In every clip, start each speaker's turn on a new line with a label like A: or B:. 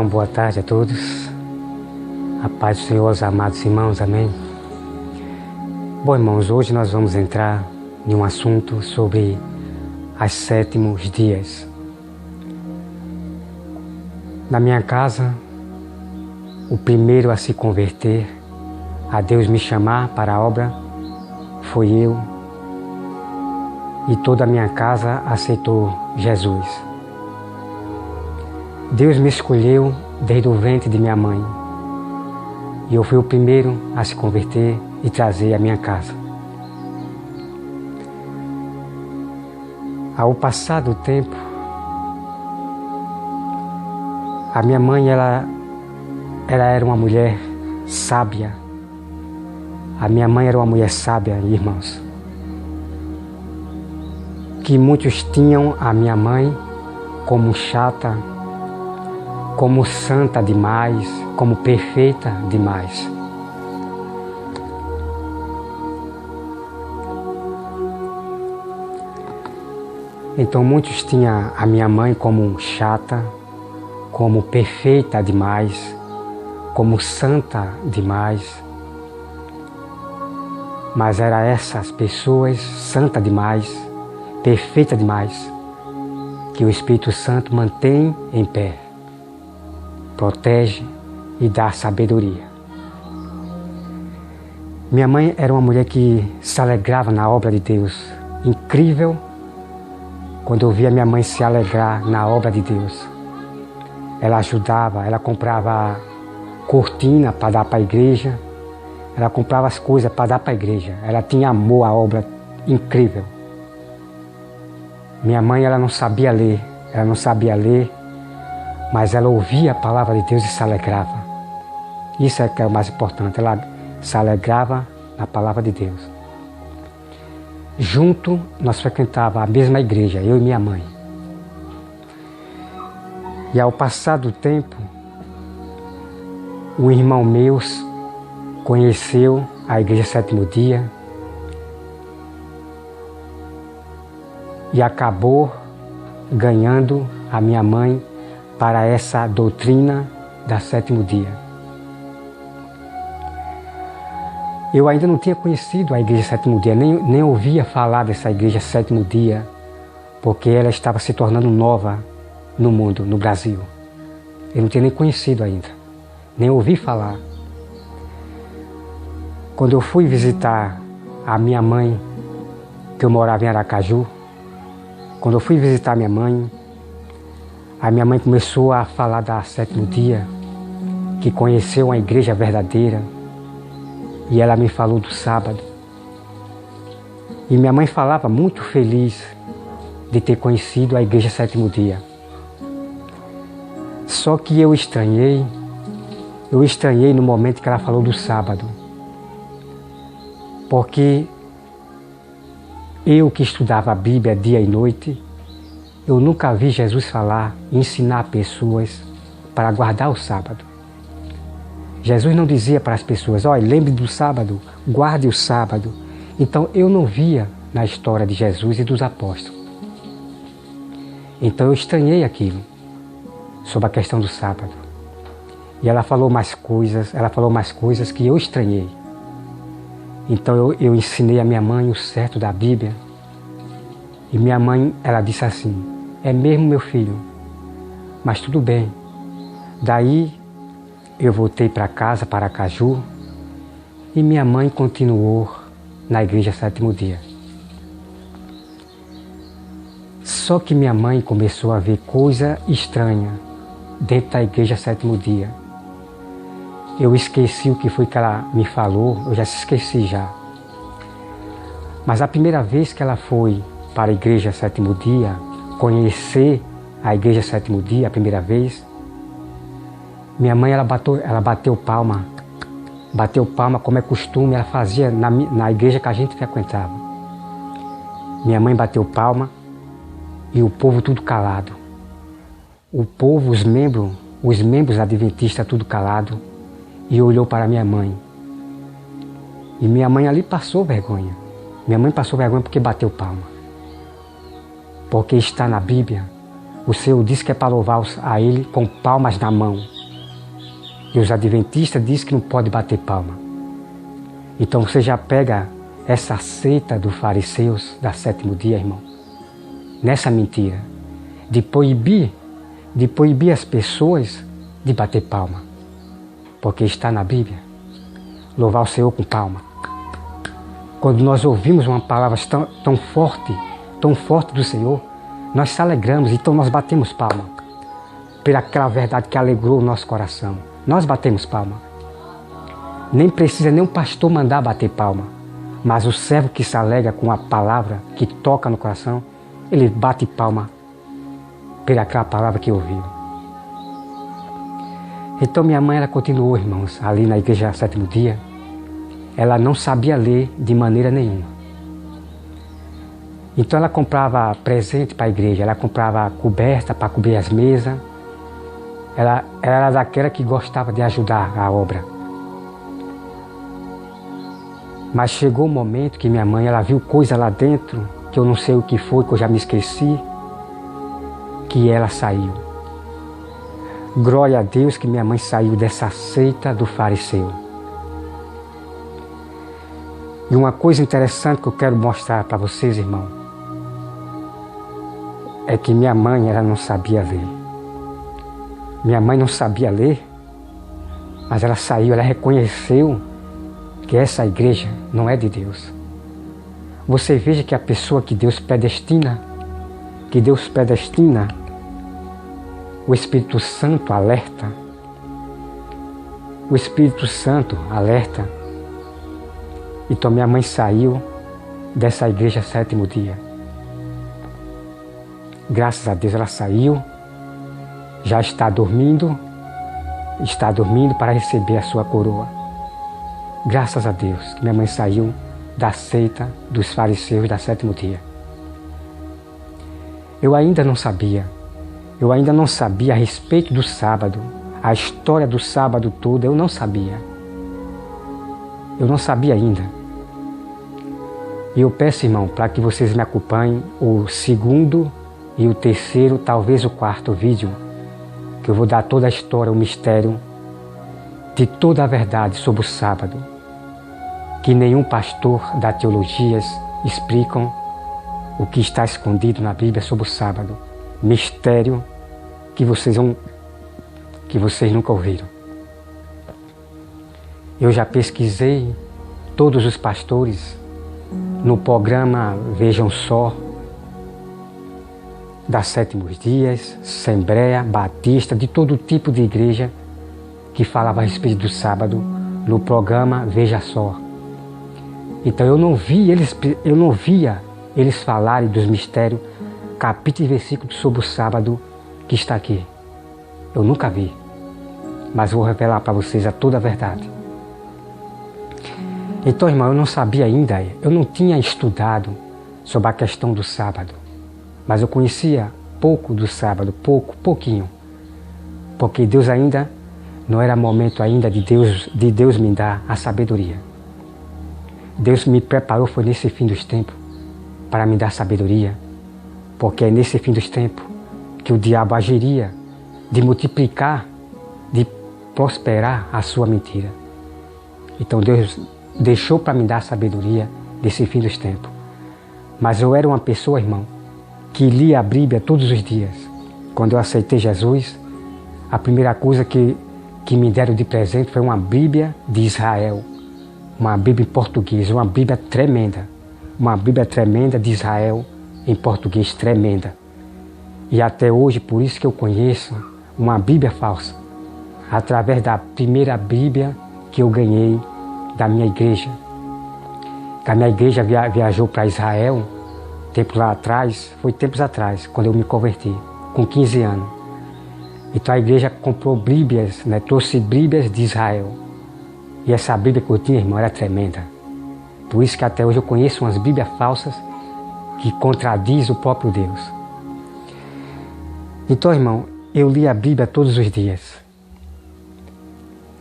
A: Olá, uma boa tarde a todos. A paz do Senhor, os amados irmãos, amém. Bom, irmãos, hoje nós vamos entrar em um assunto sobre os sétimos dias. Na minha casa, o primeiro a se converter, a Deus me chamar para a obra, foi eu, e toda a minha casa aceitou Jesus. Deus me escolheu desde o ventre de minha mãe, e eu fui o primeiro a se converter e trazer a minha casa. Ao passar do tempo, a minha mãe ela era uma mulher sábia. A minha mãe era uma mulher sábia, irmãos. Que muitos tinham a minha mãe como chata, como santa demais, como perfeita demais. Então muitos tinham a minha mãe como chata, como perfeita demais, como santa demais. Mas eram essas pessoas santa demais, perfeita demais, que o Espírito Santo mantém em pé, protege e dá sabedoria. Minha mãe era uma mulher que se alegrava na obra de Deus. Incrível quando eu via minha mãe se alegrar na obra de Deus. Ela ajudava, ela comprava cortina para dar para a igreja, ela comprava as coisas para dar para a igreja. Ela tinha amor à obra, incrível. Minha mãe ela não sabia ler, mas ela ouvia a palavra de Deus e se alegrava. Isso é que é o mais importante, ela se alegrava na palavra de Deus. Junto, nós frequentávamos a mesma igreja, eu e minha mãe. E ao passar do tempo, um irmão meu conheceu a igreja Sétimo Dia e acabou ganhando a minha mãe para essa doutrina da Sétimo Dia. Eu ainda não tinha conhecido a igreja Sétimo Dia, nem ouvia falar dessa igreja Sétimo Dia, porque ela estava se tornando nova no mundo, no Brasil. Eu não tinha nem conhecido ainda, nem ouvi falar. Quando eu fui visitar a minha mãe, que eu morava em Aracaju, quando eu fui visitar a minha mãe começou a falar da Sétimo Dia, que conheceu uma igreja verdadeira, e ela me falou do sábado. E minha mãe falava muito feliz de ter conhecido a igreja Sétimo Dia. Só que eu estranhei no momento que ela falou do sábado. Porque eu que estudava a Bíblia dia e noite, eu nunca vi Jesus falar, ensinar pessoas para guardar o sábado. Jesus não dizia para as pessoas, olha, lembre do sábado, guarde o sábado. Então eu não via na história de Jesus e dos apóstolos. Então eu estranhei aquilo, sobre a questão do sábado. E ela falou mais coisas que eu estranhei. Então eu ensinei a minha mãe o certo da Bíblia. E minha mãe, ela disse assim, é mesmo meu filho, mas tudo bem. Daí eu voltei para casa, para Aracaju, e minha mãe continuou na igreja Sétimo Dia. Só que minha mãe começou a ver coisa estranha dentro da igreja Sétimo Dia. Eu esqueci o que foi que ela me falou, eu já esqueci já. Mas a primeira vez que ela foi para a igreja Sétimo Dia, conhecer a igreja Sétimo Dia, a primeira vez, minha mãe ela bateu palma como é costume, ela fazia na igreja que a gente frequentava. Minha mãe bateu palma e o povo tudo calado. O povo, os membros adventistas tudo calado, e olhou para minha mãe. E minha mãe ali passou vergonha. Minha mãe passou vergonha porque bateu palma. Porque está na Bíblia, o Senhor disse que é para louvar a Ele com palmas na mão. E os adventistas dizem que não pode bater palma. Então você já pega essa seita dos fariseus da sétimo dia, irmão, nessa mentira, de proibir as pessoas de bater palma. Porque está na Bíblia. Louvar o Senhor com palma. Quando nós ouvimos uma palavra tão forte do Senhor, nós se alegramos, então nós batemos palma. Pelaquela verdade que alegrou o nosso coração. Nós batemos palma. Nem precisa nem um pastor mandar bater palma. Mas o servo que se alegra com a palavra que toca no coração, ele bate palma pelaquela palavra que ouviu. Então minha mãe, ela continuou, irmãos, ali na igreja sétimo dia. Ela não sabia ler de maneira nenhuma. Então ela comprava presente para a igreja, ela comprava coberta para cobrir as mesas. Ela era daquela que gostava de ajudar a obra. Mas chegou um momento que minha mãe, ela viu coisa lá dentro, que eu não sei o que foi, que eu já me esqueci, que ela saiu. Glória a Deus que minha mãe saiu dessa seita do fariseu. E uma coisa interessante que eu quero mostrar para vocês, irmão, é que minha mãe, ela não sabia ler. Minha mãe não sabia ler, mas ela saiu, ela reconheceu que essa igreja não é de Deus. Você veja que a pessoa que Deus predestina, o Espírito Santo alerta. O Espírito Santo alerta. Então minha mãe saiu dessa igreja sétimo dia. Graças a Deus ela saiu, já está dormindo para receber a sua coroa. Graças a Deus que minha mãe saiu da seita dos fariseus da sétimo dia. Eu ainda não sabia a respeito do sábado, a história do sábado toda, eu não sabia ainda. E eu peço, irmão, para que vocês me acompanhem o segundo e o terceiro, talvez o quarto vídeo, que eu vou dar toda a história, o mistério de toda a verdade sobre o sábado, que nenhum pastor da teologia explicam o que está escondido na Bíblia sobre o sábado. Mistério que vocês nunca ouviram. Eu já pesquisei todos os pastores no programa Vejam Só, da Sétimos Dias, Assembleia, Batista, de todo tipo de igreja que falava a respeito do sábado, no programa Veja Só. Então eu não via eles falarem dos mistérios, capítulo e versículo sobre o sábado que está aqui. Eu nunca vi, mas vou revelar para vocês a toda a verdade. Então, irmão, eu não sabia ainda, eu não tinha estudado sobre a questão do sábado, mas eu conhecia pouco do sábado, pouquinho, porque Deus ainda, não era momento ainda de Deus me dar a sabedoria. Deus me preparou, foi nesse fim dos tempos, para me dar sabedoria, porque é nesse fim dos tempos que o diabo agiria de multiplicar, de prosperar a sua mentira. Então Deus deixou para me dar sabedoria desse fim dos tempos. Mas eu era uma pessoa, irmão, que lia a Bíblia todos os dias. Quando eu aceitei Jesus, a primeira coisa que me deram de presente foi uma Bíblia de Israel, uma Bíblia em português, uma Bíblia tremenda de Israel em português, tremenda. E até hoje, por isso que eu conheço uma Bíblia falsa, através da primeira Bíblia que eu ganhei da minha igreja. A minha igreja viajou para Israel, tempos atrás, quando eu me converti, com 15 anos. Então a igreja comprou Bíblias, trouxe Bíblias de Israel. E essa Bíblia que eu tinha, irmão, era tremenda. Por isso que até hoje eu conheço umas Bíblias falsas que contradizem o próprio Deus. Então, irmão, eu li a Bíblia todos os dias.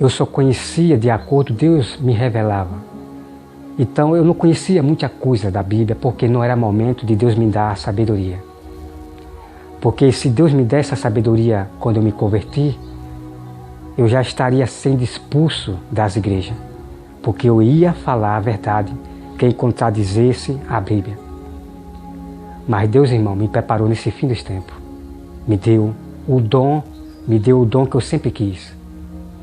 A: Eu só conhecia de acordo, Deus me revelava. Então eu não conhecia muita coisa da Bíblia, porque não era momento de Deus me dar a sabedoria. Porque se Deus me desse a sabedoria quando eu me converti, eu já estaria sendo expulso das igrejas, porque eu ia falar a verdade, quem contradizesse a Bíblia. Mas Deus, irmão, me preparou nesse fim dos tempos. Me deu o dom que eu sempre quis.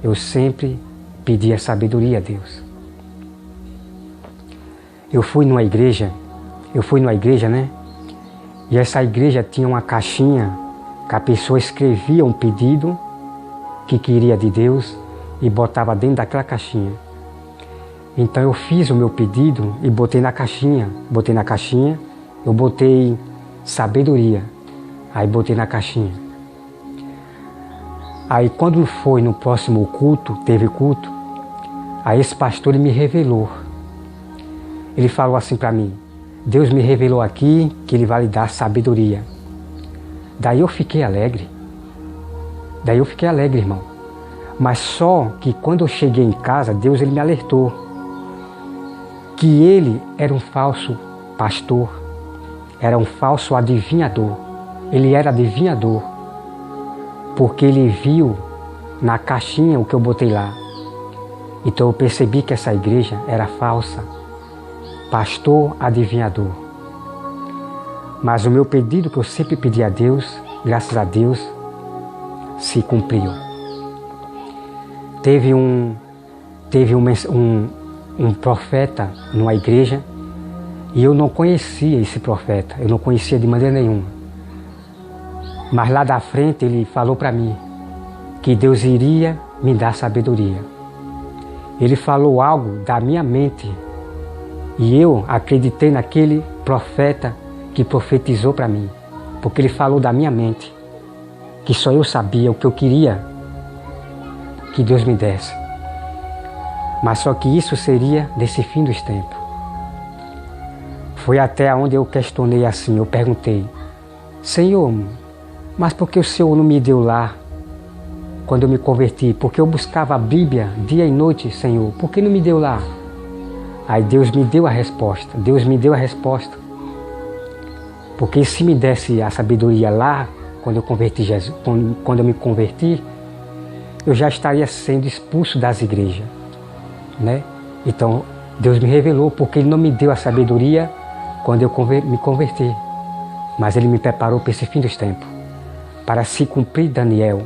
A: Eu sempre pedi a sabedoria a Deus. Eu fui numa igreja, né? E essa igreja tinha uma caixinha que a pessoa escrevia um pedido que queria de Deus e botava dentro daquela caixinha. Então eu fiz o meu pedido e botei na caixinha. Eu botei sabedoria. Aí botei na caixinha. Aí quando foi no próximo culto, teve culto, aí esse pastor ele me revelou. Ele falou assim para mim: Deus me revelou aqui que Ele vai lhe dar sabedoria. Daí eu fiquei alegre, irmão. Mas só que quando eu cheguei em casa, Deus ele me alertou que ele era um falso pastor, era um falso adivinhador. Ele era adivinhador, porque ele viu na caixinha o que eu botei lá. Então eu percebi que essa igreja era falsa, pastor adivinhador. Mas o meu pedido que eu sempre pedi a Deus, graças a Deus, se cumpriu. Teve um profeta numa igreja e eu não conhecia esse profeta, eu não conhecia de maneira nenhuma. Mas lá da frente ele falou para mim que Deus iria me dar sabedoria. Ele falou algo da minha mente e eu acreditei naquele profeta que profetizou para mim, porque ele falou da minha mente, que só eu sabia o que eu queria que Deus me desse. Mas só que isso seria nesse fim dos tempos. Foi até onde eu questionei assim, eu perguntei: Senhor, mas por que o Senhor não me deu lá quando eu me converti? Porque eu buscava a Bíblia dia e noite, Senhor, por que não me deu lá? Aí Deus me deu a resposta, porque se me desse a sabedoria lá, quando eu me converti, eu já estaria sendo expulso das igrejas, né? Então Deus me revelou, porque Ele não me deu a sabedoria quando eu me converti, mas Ele me preparou para esse fim dos tempos, para se cumprir Daniel,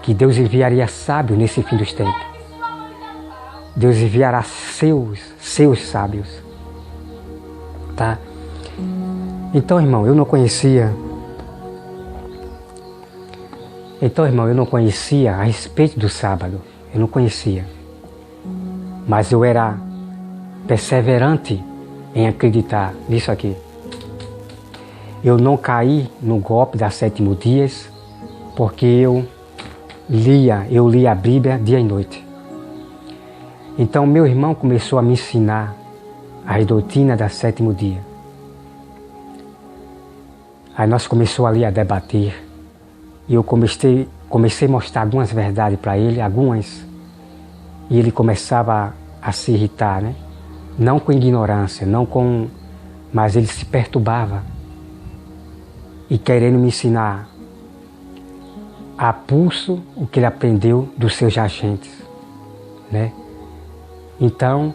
A: que Deus enviaria sábio nesse fim dos tempos. Deus enviará seus sábios, tá? Então, irmão, eu não conhecia a respeito do sábado, eu não conhecia. Mas eu era perseverante em acreditar nisso aqui. Eu não caí no golpe das 7 dias, porque eu lia a Bíblia dia e noite. Então meu irmão começou a me ensinar as doutrinas das 7 dia. Aí nós começamos ali a debater, e eu comecei a mostrar algumas verdades para ele, e ele começava a se irritar, né? Não com ignorância, mas ele se perturbava, e querendo me ensinar a pulso o que ele aprendeu dos seus agentes, né? Então,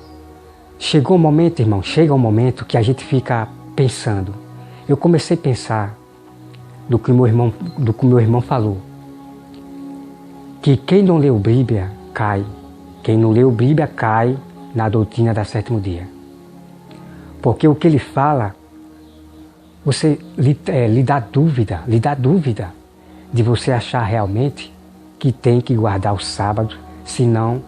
A: chega um momento que a gente fica pensando. Eu comecei a pensar do que o meu irmão falou, que quem não leu Bíblia cai. Quem não leu Bíblia cai na doutrina da 7º dia. Porque o que ele fala, você lhe dá dúvida de você achar realmente que tem que guardar o sábado, senão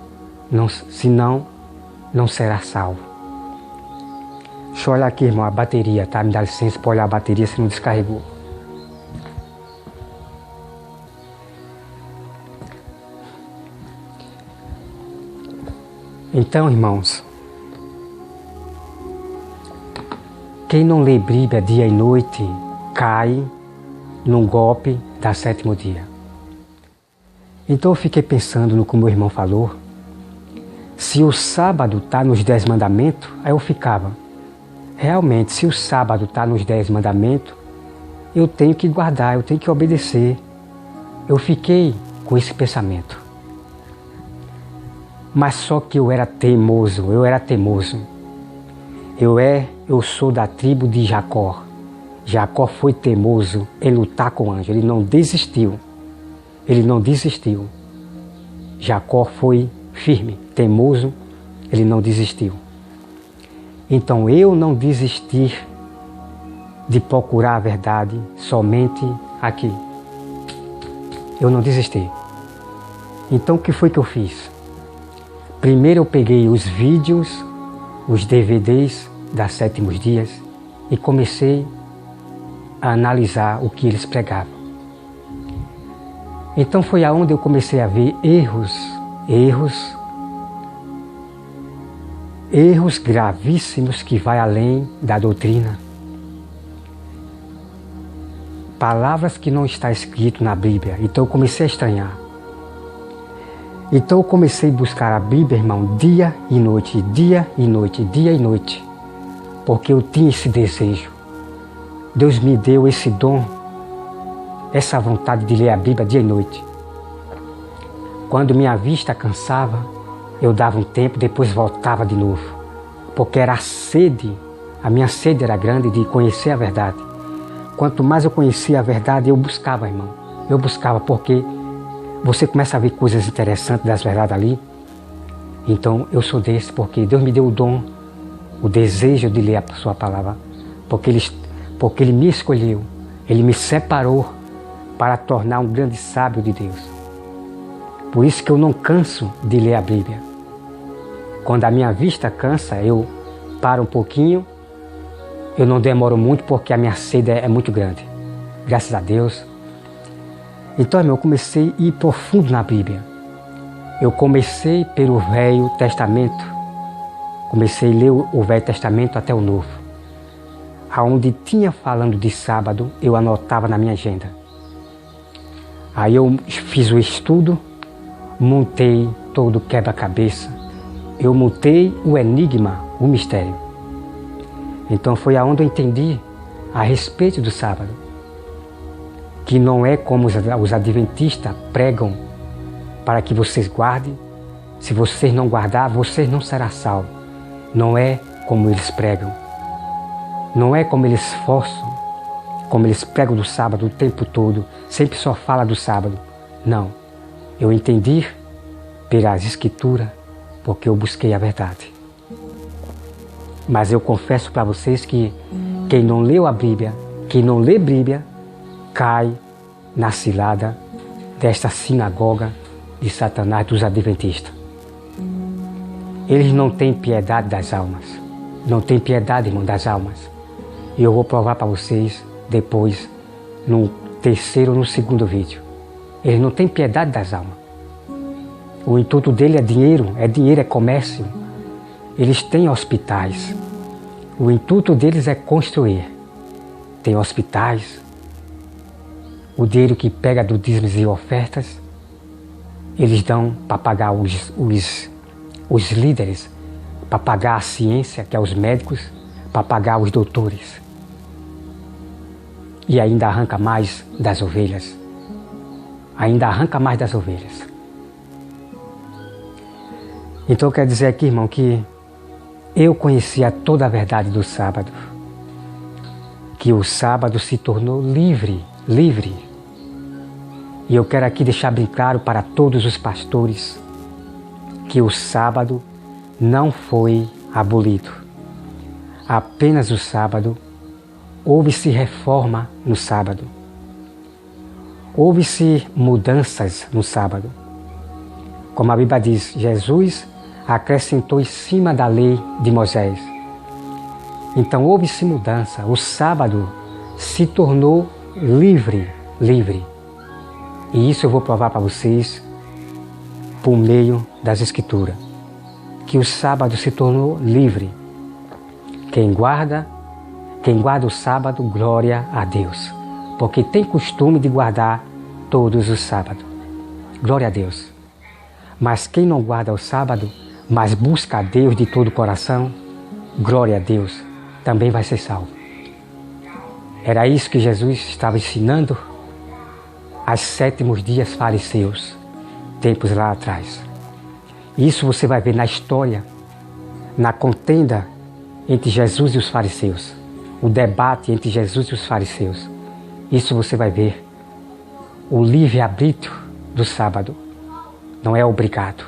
A: não será salvo. Deixa eu olhar aqui, irmão, a bateria, tá? Me dá licença para olhar a bateria se não descarregou. Então, irmãos, quem não lê Bíblia dia e noite cai num golpe da 7º dia. Então eu fiquei pensando no que o meu irmão falou. Se o sábado está nos 10 mandamentos, aí eu ficava, realmente, se o sábado está nos 10 mandamentos, eu tenho que guardar, eu tenho que obedecer. Eu fiquei com esse pensamento. Mas só que eu era teimoso. Eu sou da tribo de Jacó. Jacó foi teimoso em lutar com o anjo. Ele não desistiu. Jacó foi firme, teimoso, ele não desistiu. Então eu não desisti de procurar a verdade somente aqui. Eu não desisti. Então o que foi que eu fiz? Primeiro eu peguei os vídeos, os DVDs das Sétimos Dias e comecei a analisar o que eles pregavam. Então foi aonde eu comecei a ver erros gravíssimos que vai além da doutrina. Palavras que não está escrito na Bíblia. Então eu comecei a estranhar. Então eu comecei a buscar a Bíblia, irmão, dia e noite, porque eu tinha esse desejo. Deus me deu esse dom, essa vontade de ler a Bíblia dia e noite. Quando minha vista cansava, eu dava um tempo, depois voltava de novo, porque era a minha sede era grande de conhecer a verdade. Quanto mais eu conhecia a verdade, eu buscava, irmão. Eu buscava, porque você começa a ver coisas interessantes das verdades ali. Então eu sou desse, porque Deus me deu o dom, o desejo de ler a sua palavra, porque Ele me escolheu, Ele me separou para tornar um grande sábio de Deus. Por isso que eu não canso de ler a Bíblia. Quando a minha vista cansa, eu paro um pouquinho, eu não demoro muito porque a minha sede é muito grande. Graças a Deus. Então, eu comecei a ir profundo na Bíblia. Eu comecei pelo Velho Testamento. Comecei a ler o Velho Testamento até o Novo. Aonde tinha falando de sábado, eu anotava na minha agenda. Aí eu fiz o estudo, montei todo o quebra-cabeça. Eu montei o enigma, o mistério. Então foi aonde eu entendi a respeito do sábado. Que não é como os adventistas pregam para que vocês guardem. Se vocês não guardar, vocês não serão salvos. Não é como eles pregam. Não é como eles forçam, como eles pregam do sábado o tempo todo, sempre só fala do sábado. Não. Eu entendi pelas escrituras, porque eu busquei a verdade. Mas eu confesso para vocês que quem não leu a Bíblia, quem não lê Bíblia, cai na cilada desta sinagoga de Satanás dos adventistas. Eles não têm piedade das almas. Não têm piedade, irmão, das almas. E eu vou provar para vocês depois, no terceiro ou no segundo vídeo. Eles não têm piedade das almas. O intuito dele é dinheiro, é comércio. Eles têm hospitais. O intuito deles é construir. Tem hospitais. O dinheiro que pega do dízimos e ofertas, eles dão para pagar os líderes, para pagar a ciência, que é os médicos, para pagar os doutores. E ainda arranca mais das ovelhas. Então quer dizer aqui, irmão, que eu conhecia toda a verdade do sábado. Que o sábado se tornou livre. E eu quero aqui deixar bem claro para todos os pastores que o sábado não foi abolido. Apenas o sábado, houve-se reforma no sábado. Houve-se mudanças no sábado. Como a Bíblia diz, Jesus acrescentou em cima da lei de Moisés. Então houve-se mudança. O sábado se tornou livre. E isso eu vou provar para vocês por meio das Escrituras. Que o sábado se tornou livre. Quem guarda o sábado, glória a Deus. Porque tem costume de guardar todos os sábados. Glória a Deus. Mas quem não guarda o sábado, mas busca a Deus de todo o coração, glória a Deus, também vai ser salvo. Era isso que Jesus estava ensinando aos sétimos dias fariseus, tempos lá atrás. Isso você vai ver na história, na contenda entre Jesus e os fariseus, o debate entre Jesus e os fariseus. Isso você vai ver. O livre-arbítrio do sábado não é obrigado,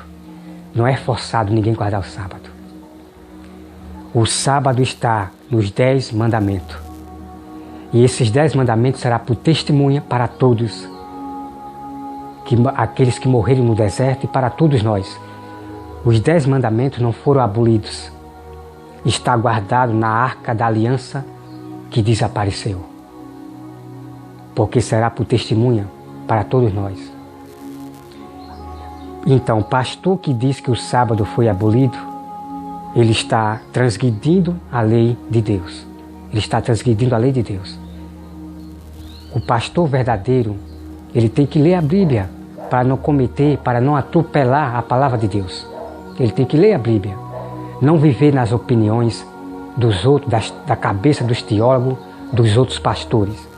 A: não é forçado ninguém guardar o sábado. O sábado está nos 10 mandamentos. E esses 10 mandamentos serão por testemunha para todos, aqueles que morreram no deserto e para todos nós. Os 10 mandamentos não foram abolidos. Está guardado na arca da aliança que desapareceu. Porque será por testemunha para todos nós. Então, o pastor que diz que o sábado foi abolido, ele está transgredindo a lei de Deus. Ele está transgredindo a lei de Deus. O pastor verdadeiro, ele tem que ler a Bíblia para não cometer, para não atropelar a palavra de Deus. Ele tem que ler a Bíblia. Não viver nas opiniões dos outros, da cabeça dos teólogos, dos outros pastores.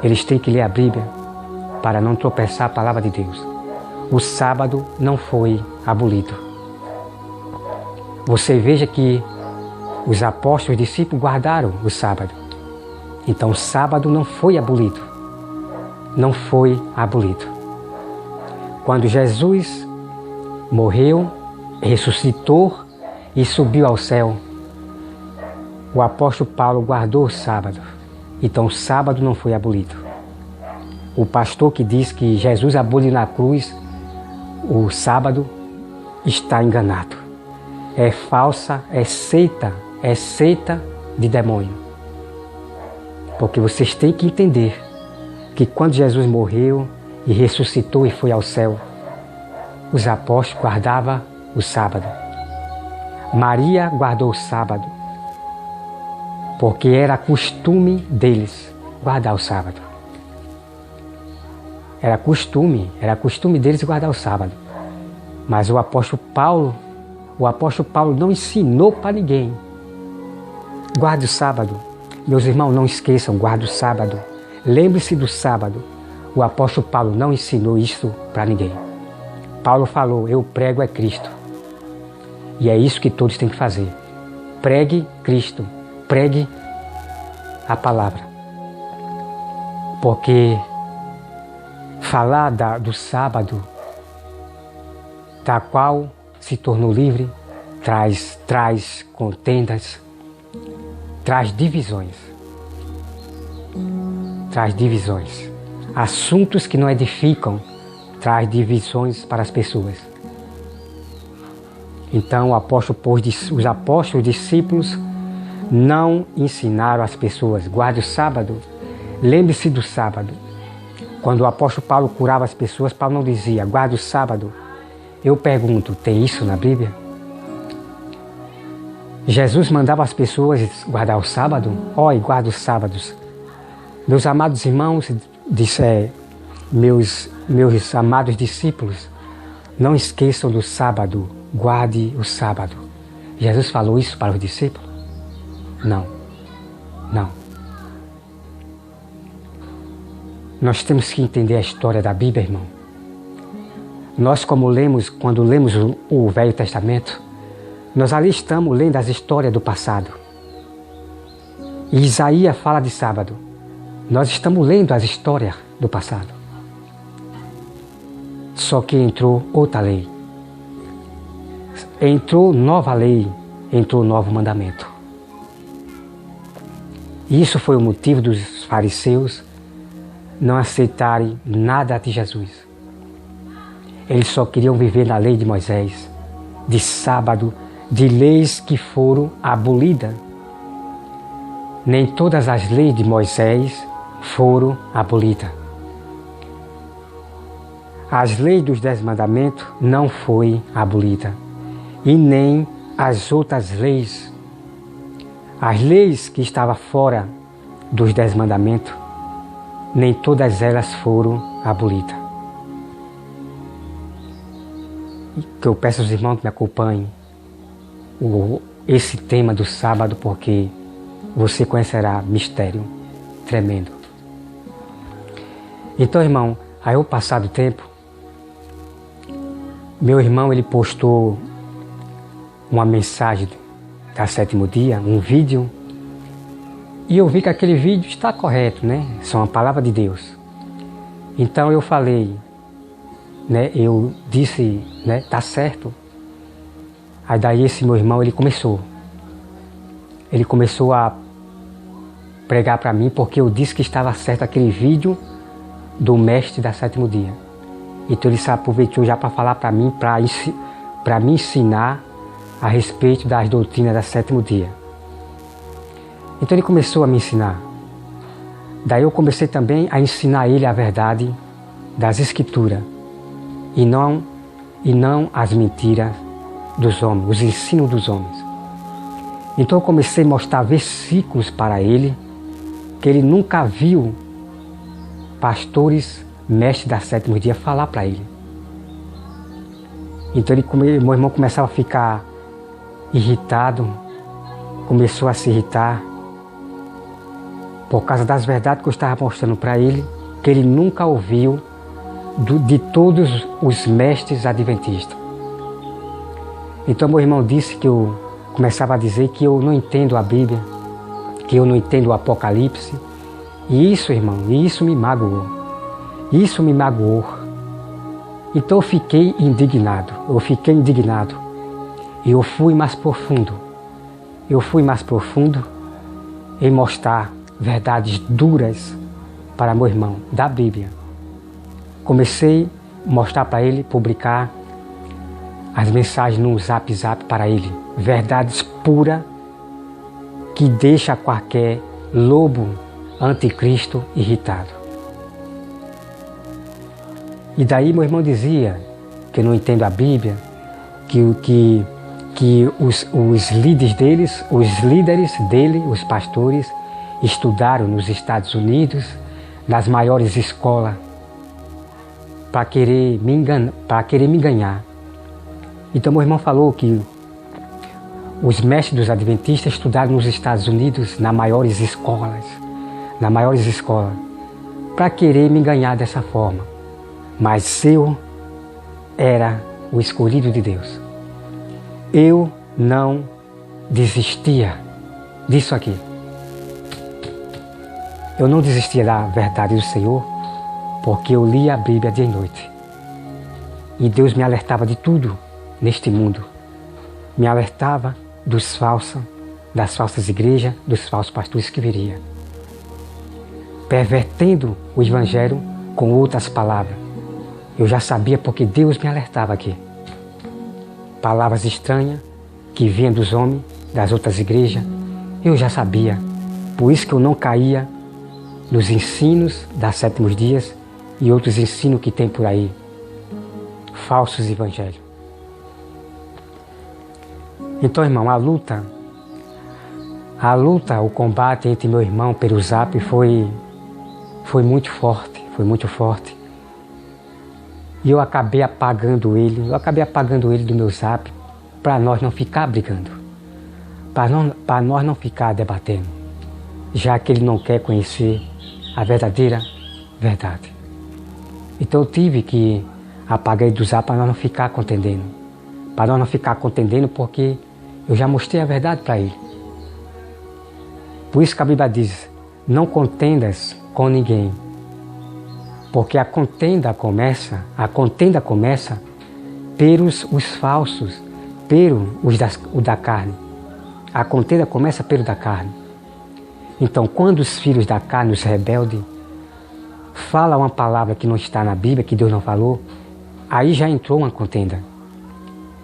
A: Eles têm que ler a Bíblia para não tropeçar a palavra de Deus. O sábado não foi abolido. Você veja que os apóstolos, os discípulos guardaram o sábado. Então o sábado não foi abolido. Não foi abolido. Quando Jesus morreu, ressuscitou e subiu ao céu, o apóstolo Paulo guardou o sábado. Então o sábado não foi abolido. O pastor que diz que Jesus aboliu na cruz o sábado está enganado. É falsa, é seita de demônio. Porque vocês têm que entender que quando Jesus morreu e ressuscitou e foi ao céu, os apóstolos guardavam o sábado. Maria guardou o sábado, porque era costume deles guardar o sábado. Era costume deles guardar o sábado. Mas o apóstolo Paulo não ensinou para ninguém. Guarde o sábado. Meus irmãos, não esqueçam, guarde o sábado. Lembre-se do sábado. O apóstolo Paulo não ensinou isso para ninguém. Paulo falou, eu prego é Cristo. E é isso que todos têm que fazer. Pregue Cristo. Pregue a palavra. Porque falar do sábado, da qual se tornou livre, traz contendas, traz divisões. Traz divisões. Assuntos que não edificam, traz divisões para as pessoas. Então os apóstolos discípulos não ensinaram as pessoas, guarde o sábado, lembre-se do sábado. Quando o apóstolo Paulo curava as pessoas, Paulo não dizia, guarde o sábado. Eu pergunto, tem isso na Bíblia? Jesus mandava as pessoas guardar o sábado? Guarda os sábados. Meus amados irmãos, meus amados discípulos, não esqueçam do sábado, guarde o sábado. Jesus falou isso para os discípulos? Não. Nós temos que entender a história da Bíblia, irmão. Nós, quando lemos o Velho Testamento, nós ali estamos lendo as histórias do passado. E Isaías fala de sábado. Nós estamos lendo as histórias do passado. Só que entrou outra lei. Entrou nova lei, entrou novo mandamento. Isso foi o motivo dos fariseus não aceitarem nada de Jesus. Eles só queriam viver na lei de Moisés, de sábado, de leis que foram abolidas. Nem todas as leis de Moisés foram abolidas. As leis dos 10 mandamentos não foi abolida. E nem as outras leis. As leis que estavam fora dos 10 mandamentos, nem todas elas foram abolidas. Que eu peço aos irmãos que me acompanhem esse tema do sábado, porque você conhecerá mistério tremendo. Então, irmão, aí ao passar do tempo, meu irmão ele postou uma mensagem da sétimo dia, um vídeo, e eu vi que aquele vídeo está correto, né? São a palavra de Deus. Então eu falei, né? Eu disse, né? Tá certo. Aí daí esse meu irmão, ele começou a pregar para mim porque eu disse que estava certo aquele vídeo do mestre da sétimo dia. Então ele se aproveitou já para falar para mim, para me ensinar a respeito das doutrinas da sétimo dia. Então ele começou a me ensinar. Daí eu comecei também a ensinar ele a verdade das escrituras e não as mentiras dos homens, os ensinos dos homens. Então eu comecei a mostrar versículos para ele que ele nunca viu pastores, mestres da sétimo dia falar para ele. Então meu irmão começava a ficar irritado, começou a se irritar por causa das verdades que eu estava mostrando para ele, que ele nunca ouviu de todos os mestres adventistas. Então meu irmão disse que eu começava a dizer que eu não entendo a Bíblia, que eu não entendo o Apocalipse. E isso, irmão, isso me magoou. Isso me magoou. Então eu fiquei indignado. E eu fui mais profundo. Em mostrar verdades duras para meu irmão da Bíblia. Comecei a mostrar para ele, publicar as mensagens no Zap para ele. Verdades puras que deixa qualquer lobo anticristo irritado. E daí meu irmão dizia que eu não entendo a Bíblia, que os líderes dele, os pastores, estudaram nos Estados Unidos, nas maiores escolas, para querer me enganar. Então meu irmão falou que os mestres dos adventistas estudaram nos Estados Unidos, nas maiores escolas, para querer me enganar dessa forma. Mas eu era o escolhido de Deus. Eu não desistia disso aqui. Eu não desistia da verdade do Senhor, porque eu lia a Bíblia dia e noite. E Deus me alertava de tudo neste mundo. Me alertava das falsas igrejas, dos falsos pastores que viriam, pervertendo o Evangelho com outras palavras. Eu já sabia porque Deus me alertava aqui. Palavras estranhas que vinham dos homens, das outras igrejas, eu já sabia. Por isso que eu não caía nos ensinos das sétimos dias e outros ensinos que tem por aí, falsos evangelhos. Então, irmão, a luta, o combate entre meu irmão pelo Zap foi muito forte. E eu acabei apagando ele do meu Zap para nós não ficar brigando, para nós não ficar debatendo, já que ele não quer conhecer a verdadeira verdade. Então eu tive que apagar ele do Zap para nós não ficar contendendo. Porque eu já mostrei a verdade para ele. Por isso que a Bíblia diz, não contendas com ninguém. Porque a contenda começa pelos os falsos, o da carne. A contenda começa pelo da carne. Então, quando os filhos da carne, os rebeldes, falam uma palavra que não está na Bíblia, que Deus não falou, aí já entrou uma contenda.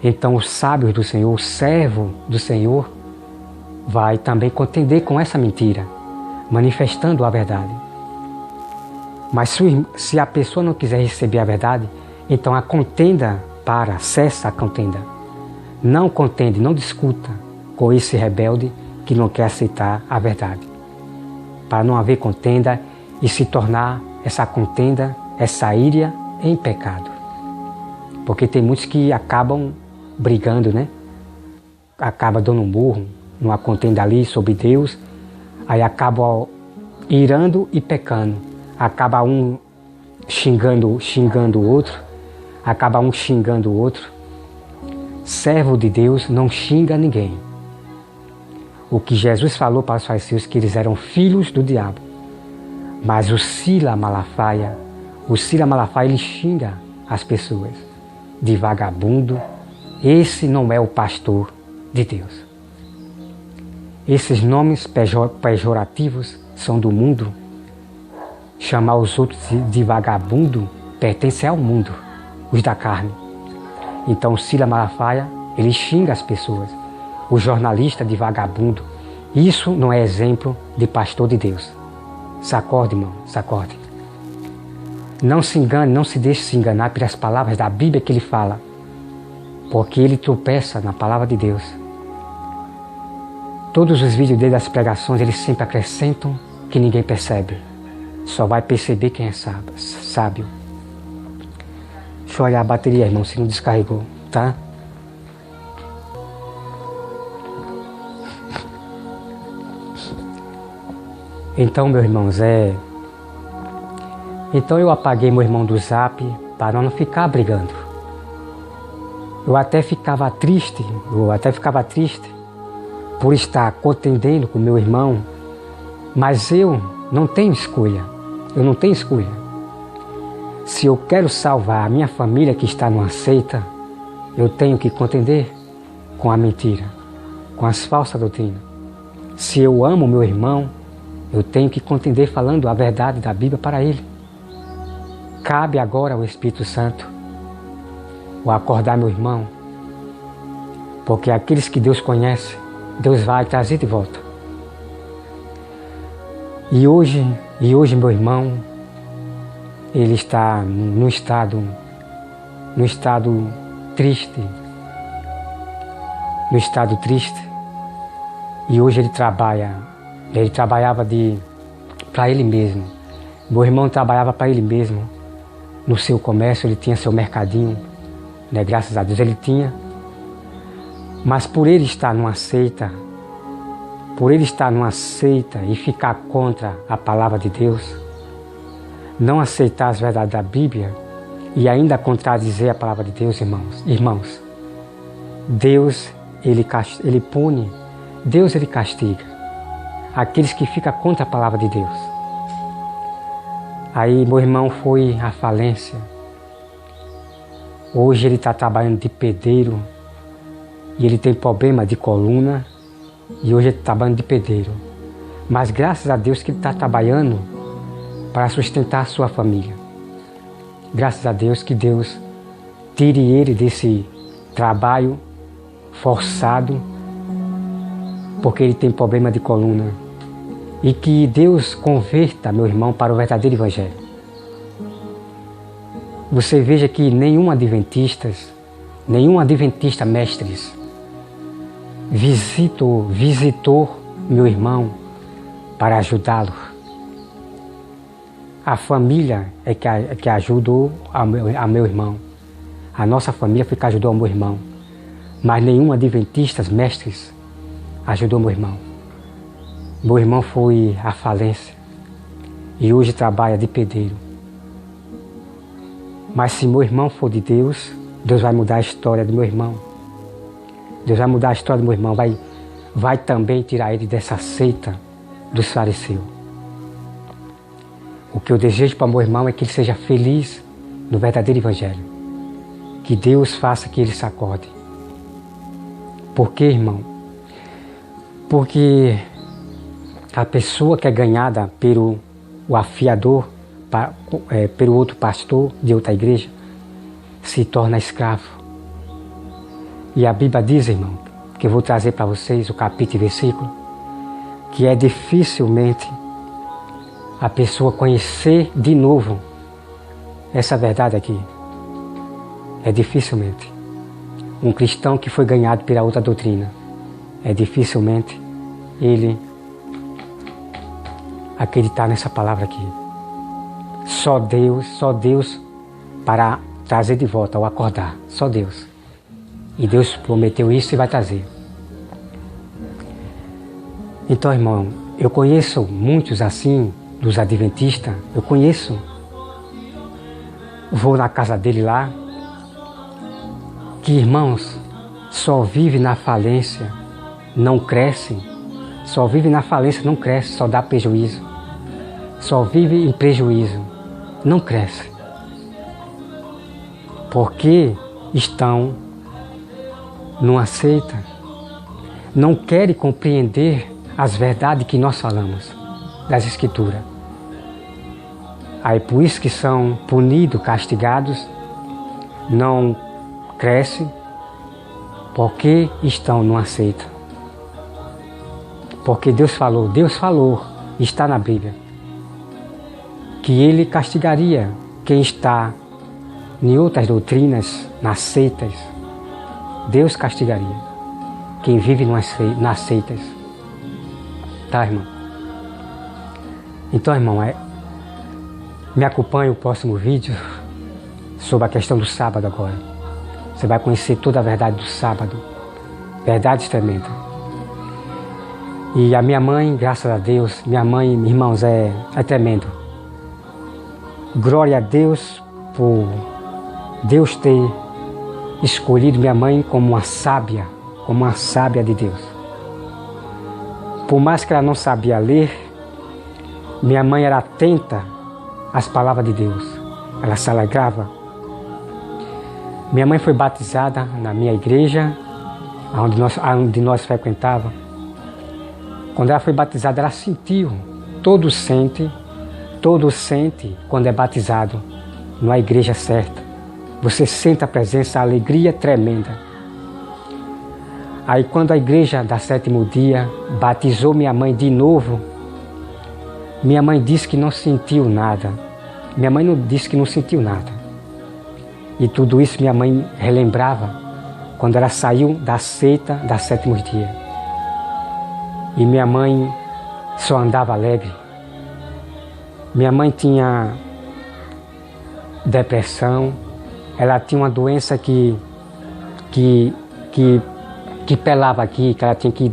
A: Então, os sábios do Senhor, o servo do Senhor, vai também contender com essa mentira, manifestando a verdade. Mas se a pessoa não quiser receber a verdade, então a contenda cessa a contenda. Não contende, não discuta com esse rebelde que não quer aceitar a verdade. Para não haver contenda e se tornar essa contenda, essa ira em pecado. Porque tem muitos que acabam brigando, né? Acaba dando um murro numa contenda ali sobre Deus, aí acaba irando e pecando. Acaba um xingando o outro, servo de Deus não xinga ninguém. O que Jesus falou para os fariseus, que eles eram filhos do diabo. Mas o Sila Malafaia, ele xinga as pessoas de vagabundo. Esse não é o pastor de Deus. Esses nomes pejorativos são do mundo. Chamar os outros de vagabundo pertence ao mundo, os da carne. Então o Sila Malafaia, ele xinga as pessoas. O jornalista de vagabundo. Isso não é exemplo de pastor de Deus. Sacode, irmão, sacode. Não se engane, não se deixe se enganar pelas palavras da Bíblia que ele fala. Porque ele tropeça na palavra de Deus. Todos os vídeos dele, das pregações, eles sempre acrescentam que ninguém percebe. Só vai perceber quem é sábio. Deixa eu olhar a bateria, irmão, se não descarregou, tá? Então, meus irmãos, Então eu apaguei meu irmão do Zap para não ficar brigando. Eu até ficava triste por estar contendendo com meu irmão, mas eu não tenho escolha. Se eu quero salvar a minha família que está numa seita, eu tenho que contender com a mentira, com as falsas doutrinas. Se eu amo meu irmão, eu tenho que contender falando a verdade da Bíblia para ele. Cabe agora ao Espírito Santo o acordar meu irmão, porque aqueles que Deus conhece, Deus vai trazer de volta. E hoje meu irmão, ele está num estado triste. E hoje ele trabalhava para ele mesmo. Meu irmão trabalhava para ele mesmo. No seu comércio, ele tinha seu mercadinho, né? Graças a Deus ele tinha. Mas por ele estar numa seita e ficar contra a palavra de Deus, não aceitar as verdades da Bíblia e ainda contradizer a palavra de Deus, irmãos, Deus, ele pune, Deus, ele castiga aqueles que ficam contra a palavra de Deus. Aí meu irmão foi à falência. Hoje ele está trabalhando de pedreiro e ele tem problema de coluna e hoje ele está trabalhando de pedreiro. Mas graças a Deus que ele está trabalhando para sustentar a sua família. Graças a Deus que Deus tire ele desse trabalho forçado porque ele tem problema de coluna. E que Deus converta meu irmão para o verdadeiro evangelho. Você veja que nenhum adventista mestres, visitou meu irmão para ajudá-lo. A família é que ajudou a meu irmão. A nossa família foi que ajudou ao meu irmão. Mas nenhum adventista mestres ajudou meu irmão. Meu irmão foi à falência e hoje trabalha de pedreiro. Mas se meu irmão for de Deus, Deus vai mudar a história do meu irmão. Deus vai mudar a história do meu irmão, vai também tirar ele dessa seita dos fariseus. O que eu desejo para meu irmão é que ele seja feliz no verdadeiro evangelho. Que Deus faça que ele se acorde. Por quê, irmão? Porque a pessoa que é ganhada pelo afiador, pelo outro pastor de outra igreja, se torna escravo. E a Bíblia diz, irmão, que eu vou trazer para vocês o capítulo e versículo, que é dificilmente a pessoa conhecer de novo essa verdade aqui. É dificilmente. Um cristão que foi ganhado pela outra doutrina, é dificilmente ele acreditar nessa palavra aqui. Só Deus para trazer de volta, ou acordar. Só Deus. E Deus prometeu isso e vai trazer. Então, irmão, eu conheço muitos assim, dos adventistas, eu conheço. Vou na casa dele lá, que irmãos, só vive na falência, não cresce. Só vive na falência, não cresce, só dá prejuízo. Só vive em prejuízo, não cresce. Porque estão, não aceitam, não querem compreender as verdades que nós falamos das Escrituras. Aí por isso que são punidos, castigados, não crescem, porque estão, não aceitam. Porque Deus falou, está na Bíblia, que Ele castigaria quem está em outras doutrinas, nas seitas. Deus castigaria quem vive nas seitas. Tá, irmão? Então, irmão, me acompanhe o próximo vídeo sobre a questão do sábado agora. Você vai conhecer toda a verdade do sábado. Verdade tremenda. E a minha mãe, graças a Deus, minha mãe, irmãos, é tremendo. Glória a Deus por Deus ter escolhido minha mãe como uma sábia de Deus. Por mais que ela não sabia ler, minha mãe era atenta às palavras de Deus. Ela se alegrava. Minha mãe foi batizada na minha igreja, onde nós frequentávamos. Quando ela foi batizada, ela sentiu, todos sentem quando é batizado na igreja certa. Você sente a presença, a alegria tremenda. Aí quando a igreja da Sétimo Dia batizou minha mãe de novo, minha mãe disse que não sentiu nada. Minha mãe não disse que não sentiu nada. E tudo isso minha mãe relembrava quando ela saiu da seita da Sétimo Dia. E minha mãe só andava alegre. Minha mãe tinha depressão, ela tinha uma doença que pelava aqui, que ela tinha que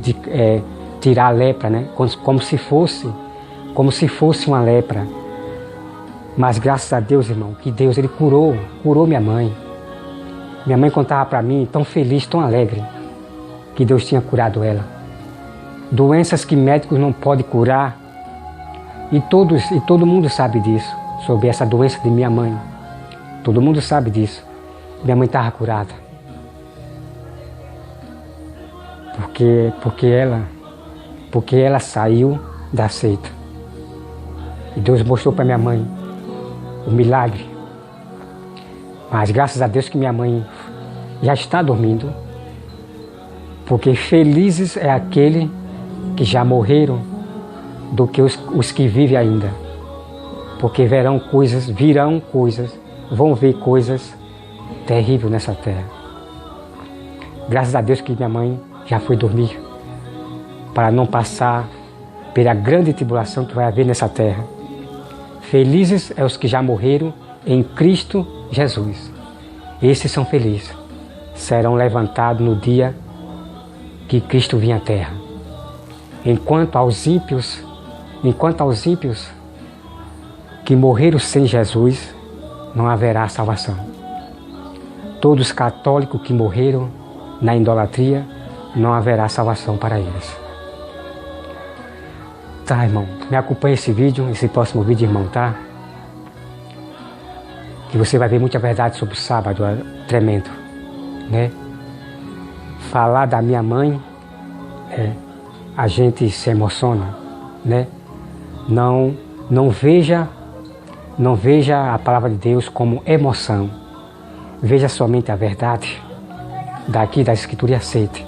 A: tirar a lepra, né? Como se fosse uma lepra. Mas graças a Deus, irmão, que Deus ele curou minha mãe. Minha mãe contava para mim, tão feliz, tão alegre, que Deus tinha curado ela. Doenças que médicos não podem curar. E todo mundo sabe disso, sobre essa doença de minha mãe. Todo mundo sabe disso. Minha mãe estava curada. Porque ela saiu da seita. E Deus mostrou para minha mãe o milagre. Mas graças a Deus que minha mãe já está dormindo. Porque felizes é aquele que já morreram do que os que vivem ainda. Porque virão coisas, vão ver coisas terríveis nessa terra. Graças a Deus que minha mãe já foi dormir, para não passar pela grande tribulação que vai haver nessa terra. Felizes é os que já morreram em Cristo Jesus. Esses são felizes. Serão levantados no dia que Cristo vir à terra. Enquanto aos ímpios que morreram sem Jesus, não haverá salvação. Todos os católicos que morreram na idolatria, não haverá salvação para eles. Tá, irmão? Me acompanhe esse próximo vídeo, irmão, tá? Que você vai ver muita verdade sobre o sábado, é tremendo, né? Falar da minha mãe, a gente se emociona, né? Não veja a palavra de Deus como emoção. Veja somente a verdade daqui da Escritura e aceite.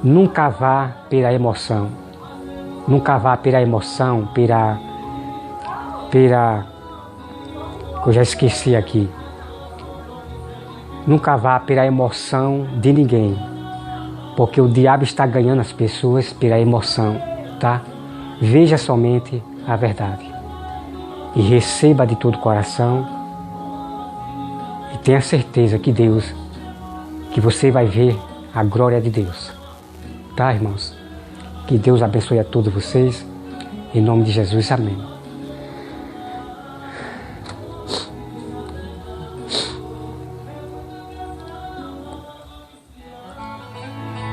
A: Nunca vá pela emoção. Nunca vá pela emoção, eu já esqueci aqui. Nunca vá pela emoção de ninguém. Porque o diabo está ganhando as pessoas pela emoção, tá? Veja somente a verdade. E receba de todo o coração. E tenha certeza que você vai ver a glória de Deus. Tá, irmãos? Que Deus abençoe a todos vocês. Em nome de Jesus, amém.